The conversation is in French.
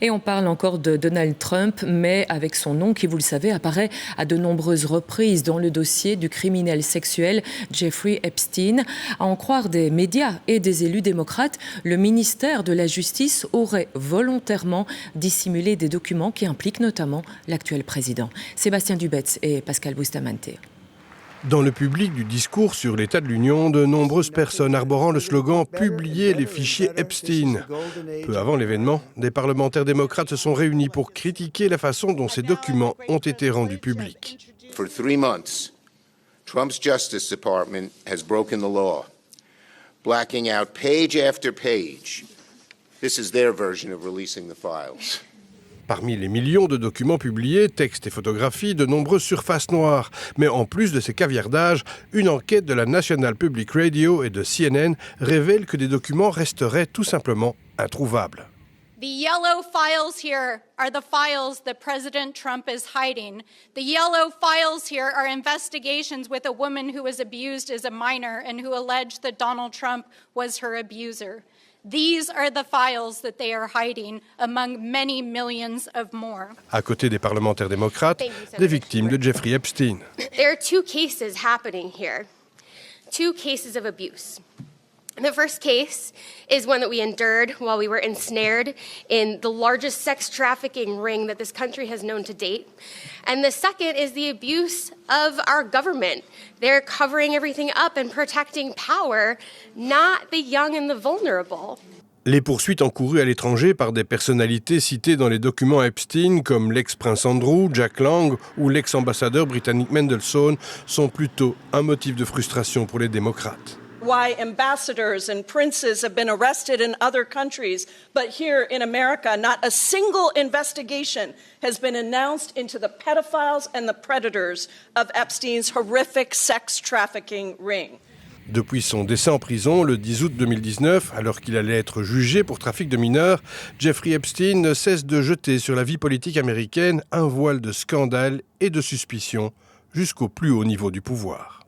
Et on parle encore de Donald Trump, mais avec son nom qui, vous le savez, apparaît à de nombreuses reprises dans le dossier du criminel sexuel Jeffrey Epstein. À en croire des médias et des élus démocrates, le ministère de la Justice aurait volontairement dissimulé des documents qui impliquent notamment l'actuel président. Sébastien Dubetz et Pascal Bustamante. Dans le public du discours sur l'état de l'Union, de nombreuses personnes arborant le slogan « Publier les fichiers Epstein ». Peu avant l'événement, des parlementaires démocrates se sont réunis pour critiquer la façon dont ces documents ont été rendus publics. For 3 months, Trump's Justice Department has broken the law, blacking out page after page. This is their version of releasing the files. Parmi les millions de documents publiés, textes et photographies, de nombreuses surfaces noires. Mais en plus de ces caviardages, une enquête de la National Public Radio et de CNN révèle que des documents resteraient tout simplement introuvables. The yellow files here are the files that President Trump is hiding. The yellow files here are investigations with a woman who was abused as a minor and who alleged that Donald Trump was her abuser. These are the files that they are hiding among many millions of more. À côté des parlementaires démocrates, des victimes de Jeffrey Epstein. There are 2 cases happening here. 2 cases of abuse. The first case is one that we endured while we were ensnared in the largest sex trafficking ring that this country has known to date. And the second is the abuse of our government. They're covering everything up and protecting power, not the young and the vulnerable. Les poursuites encourues à l'étranger par des personnalités citées dans les documents Epstein, comme l'ex-prince Andrew, Jack Lang ou l'ex-ambassadeur britannique Mendelssohn, sont plutôt un motif de frustration pour les démocrates. Why ambassadors and princes have been arrested in other countries, but here in America, not a single investigation has been announced into the pedophiles and the predators of Epstein's horrific sex trafficking ring. Depuis son décès en prison le 10 août 2019, alors qu'il allait être jugé pour trafic de mineurs, Jeffrey Epstein ne cesse de jeter sur la vie politique américaine un voile de scandale et de suspicion jusqu'au plus haut niveau du pouvoir.